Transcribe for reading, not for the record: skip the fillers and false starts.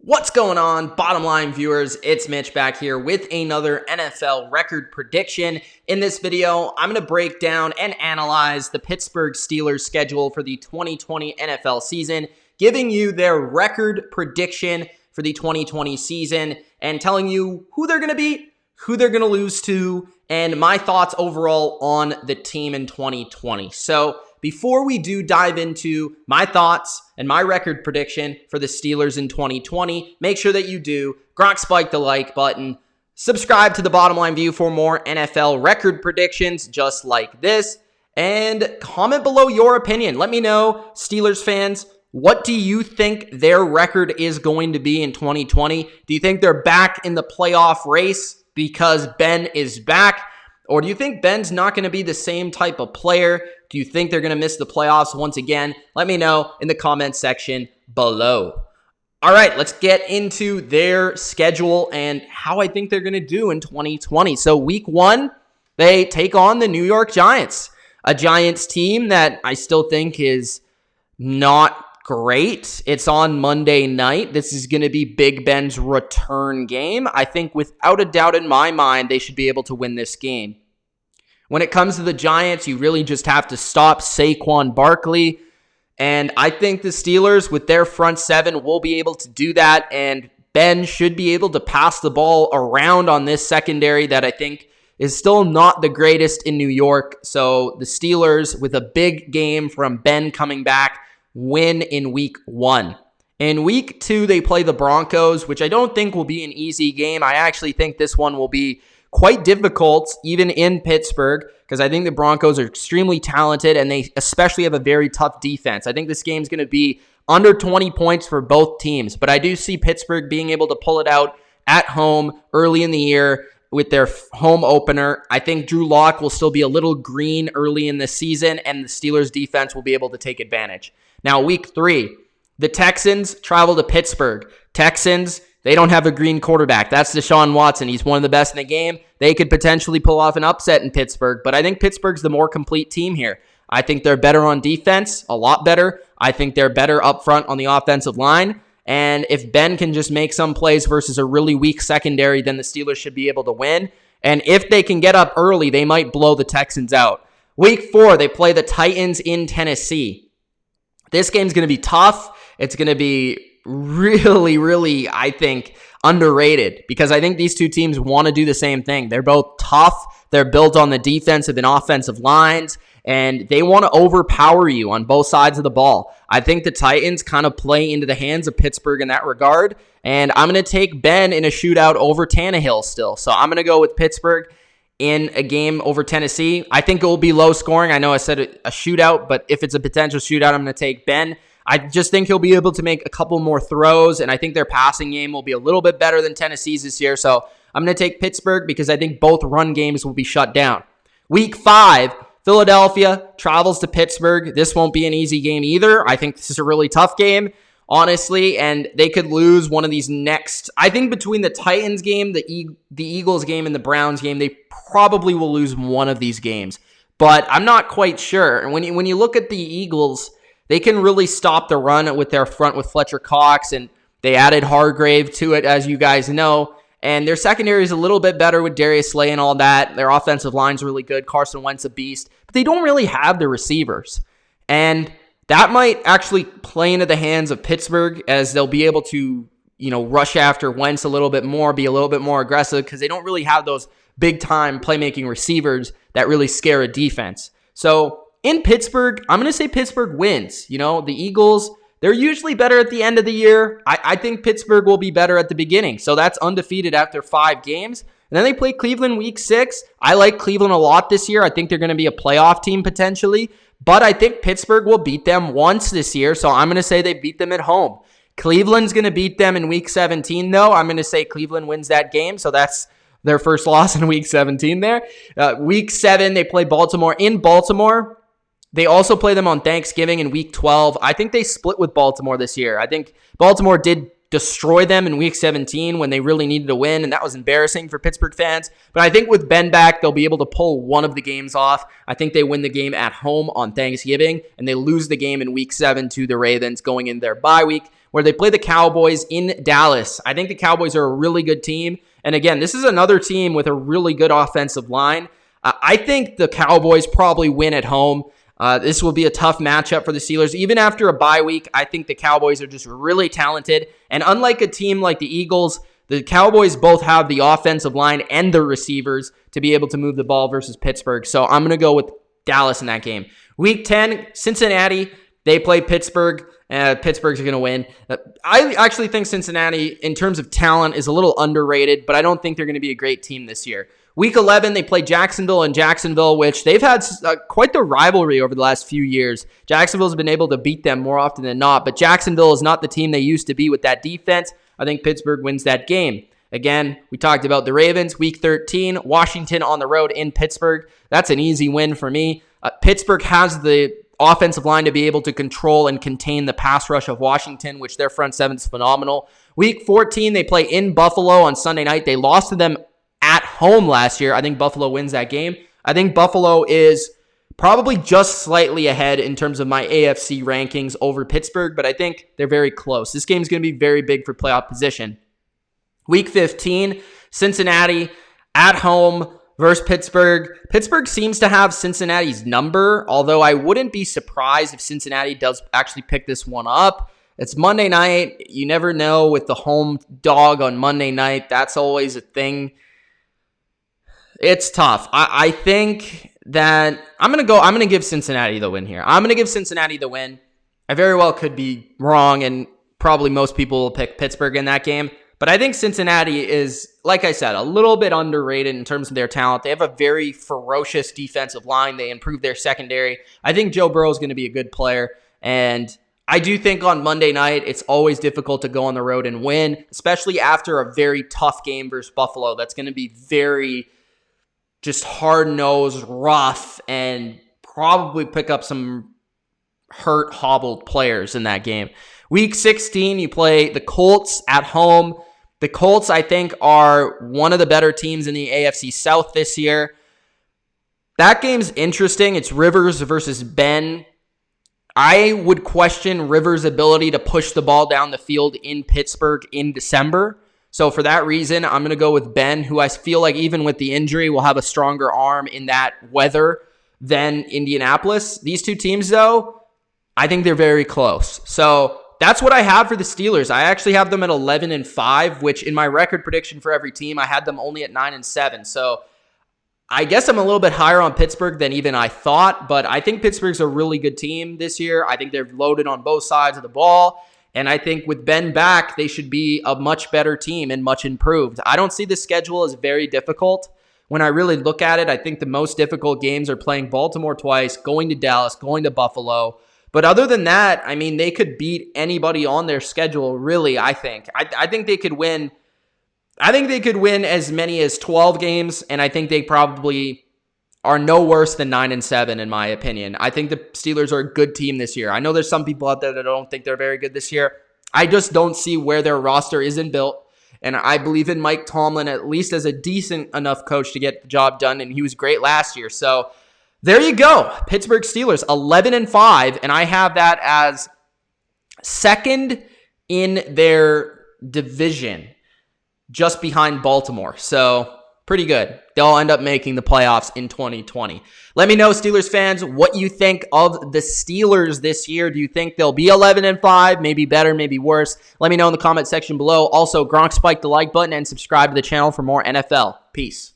What's going on, bottom line viewers? It's Mitch back here with another NFL record prediction. In this video, I'm going to break down and analyze the Pittsburgh Steelers schedule for the 2020 NFL season, giving you their record prediction for the 2020 season and telling you who they're going to beat, who they're going to lose to, and my thoughts overall on the team in 2020. So before we do dive into my thoughts and my record prediction for the Steelers in 2020, make sure that you do spike the like button, subscribe to the Bottom Line View for more NFL record predictions just like this, and comment below your opinion. Let me know, Steelers fans, what do you think their record is going to be in 2020? Do you think they're back in the playoff race because Ben is back? Or do you think Ben's not going to be the same type of player? Do you think they're going to miss the playoffs once again? Let me know in the comment section below. All right, let's get into their schedule and how I think they're going to do in 2020. So week one, they take on the New York Giants, a Giants team that I still think is not great. It's on Monday night. This is going to be Big Ben's return game. I think without a doubt in my mind, they should be able to win this game. When it comes to the Giants, you really just have to stop Saquon Barkley. And I think the Steelers, with their front seven, will be able to do that. And Ben should be able to pass the ball around on this secondary that I think is still not the greatest in New York. So the Steelers, with a big game from Ben coming back, win in week one. In week two, they play the Broncos, which I don't think will be an easy game. I actually think this one will be quite difficult, even in Pittsburgh, because I think the Broncos are extremely talented, and they especially have a very tough defense. I think this game's going to be under 20 points for both teams, but I do see Pittsburgh being able to pull it out at home early in the year with their home opener. I think Drew Lock will still be a little green early in the season, and the Steelers' defense will be able to take advantage. Now, week three, the Texans travel to Pittsburgh. Texans, they don't have a green quarterback. That's Deshaun Watson. He's one of the best in the game. They could potentially pull off an upset in Pittsburgh, but I think Pittsburgh's the more complete team here. I think they're better on defense, a lot better. I think they're better up front on the offensive line. And if Ben can just make some plays versus a really weak secondary, then the Steelers should be able to win. And if they can get up early, they might blow the Texans out. Week four, they play the Titans in Tennessee. This game's going to be tough. It's going to be really, I think, underrated because I think these two teams want to do the same thing. They're both tough. They're built on the defensive and offensive lines, and they want to overpower you on both sides of the ball. I think the Titans kind of play into the hands of Pittsburgh in that regard, and I'm going to take Ben in a shootout over Tannehill still. So I'm going to go with Pittsburgh in a game over Tennessee. I think it will be low scoring. I know I said a shootout, but if it's a potential shootout, I'm going to take Ben. I just think he'll be able to make a couple more throws, and I think their passing game will be a little bit better than Tennessee's this year. So I'm going to take Pittsburgh because I think both run games will be shut down. Week five, Philadelphia travels to Pittsburgh. This won't be an easy game either. I think this is a really tough game, honestly, and they could lose one of these next. I think between the Titans game, the Eagles game, and the Browns game, they probably will lose one of these games. But I'm not quite sure. And when you look at the Eagles, they can really stop the run with their front with Fletcher Cox, and they added Hargrave to it, as you guys know. And their secondary is a little bit better with Darius Slay and all that. Their offensive line's really good. Carson Wentz a beast. But they don't really have the receivers. And that might actually play into the hands of Pittsburgh as they'll be able to, rush after Wentz a little bit more, be a little bit more aggressive because they don't really have those big-time playmaking receivers that really scare a defense. So in Pittsburgh, I'm going to say Pittsburgh wins. The Eagles, they're usually better at the end of the year. I think Pittsburgh will be better at the beginning. So that's undefeated after 5 games. And then they play Cleveland week 6. I like Cleveland a lot this year. I think they're going to be a playoff team potentially. But I think Pittsburgh will beat them once this year. So I'm going to say they beat them at home. Cleveland's going to beat them in week 17, though. I'm going to say Cleveland wins that game. So that's their first loss in week 17 there. Week 7, they play Baltimore in Baltimore. They also play them on Thanksgiving in week 12. I think they split with Baltimore this year. I think Baltimore did destroy them in week 17 when they really needed to win, and that was embarrassing for Pittsburgh fans. But I think with Ben back, they'll be able to pull one of the games off. I think they win the game at home on Thanksgiving, and they lose the game in week 7 to the Ravens going in their bye week. where they play the Cowboys in Dallas. I think the Cowboys are a really good team. And again, this is another team with a really good offensive line. I think the Cowboys probably win at home. This will be a tough matchup for the Steelers. Even after a bye week, I think the Cowboys are just really talented. And unlike a team like the Eagles, the Cowboys both have the offensive line and the receivers to be able to move the ball versus Pittsburgh. So I'm going to go with Dallas in that game. Week 10, Cincinnati, they play Pittsburgh. Pittsburgh's going to win. I actually think Cincinnati, in terms of talent, is a little underrated, but I don't think they're going to be a great team this year. Week 11, they play Jacksonville in Jacksonville, which they've had quite the rivalry over the last few years. Jacksonville's been able to beat them more often than not, but Jacksonville is not the team they used to be with that defense. I think Pittsburgh wins that game. Again, we talked about the Ravens. Week 13, Washington on the road in Pittsburgh. That's an easy win for me. Pittsburgh has the offensive line to be able to control and contain the pass rush of Washington, which their front seven is phenomenal. Week 14, they play in Buffalo on Sunday night. They lost to them at home last year. I think Buffalo wins that game. I think Buffalo is probably just slightly ahead in terms of my AFC rankings over Pittsburgh, but I think they're very close. This game is going to be very big for playoff position. Week 15, Cincinnati at home versus Pittsburgh. Pittsburgh seems to have Cincinnati's number, although I wouldn't be surprised if Cincinnati does actually pick this one up. It's Monday night. You never know with the home dog on Monday night. That's always a thing. It's tough. I think that I'm going to give Cincinnati the win here. I'm going to give Cincinnati the win. I very well could be wrong, and probably most people will pick Pittsburgh in that game. But I think Cincinnati is, like I said, a little bit underrated in terms of their talent. They have a very ferocious defensive line. They improved their secondary. I think Joe Burrow is going to be a good player. And I do think on Monday night, it's always difficult to go on the road and win, especially after a very tough game versus Buffalo. That's going to be very just hard-nosed, rough, and probably pick up some hurt, hobbled players in that game. Week 16, you play the Colts at home. The Colts, I think, are one of the better teams in the AFC South this year. That game's interesting. It's Rivers versus Ben. I would question Rivers' ability to push the ball down the field in Pittsburgh in December. So for that reason, I'm going to go with Ben, who I feel like even with the injury will have a stronger arm in that weather than Indianapolis. These two teams, though, I think they're very close. So that's what I have for the Steelers. I actually have them at 11-5, which in my record prediction for every team, I had them only at 9-7. So I guess I'm a little bit higher on Pittsburgh than even I thought, but I think Pittsburgh's a really good team this year. I think they're loaded on both sides of the ball, and I think with Ben back, they should be a much better team and much improved. I don't see the schedule as very difficult. When I really look at it, I think the most difficult games are playing Baltimore twice, going to Dallas, going to Buffalo. But other than that, I mean, they could beat anybody on their schedule, really, I think. I think they could win. I think they could win as many as 12 games, and I think they probably are no worse than 9-7, in my opinion. I think the Steelers are a good team this year. I know there's some people out there that don't think they're very good this year. I just don't see where their roster isn't built, and I believe in Mike Tomlin at least as a decent enough coach to get the job done, and he was great last year. So there you go. Pittsburgh Steelers, 11-5, and I have that as second in their division, just behind Baltimore. So pretty good. They'll end up making the playoffs in 2020. Let me know, Steelers fans, what you think of the Steelers this year. Do you think they'll be 11-5, maybe better, maybe worse? Let me know in the comment section below. Also, Gronk, spike the like button and subscribe to the channel for more NFL. Peace.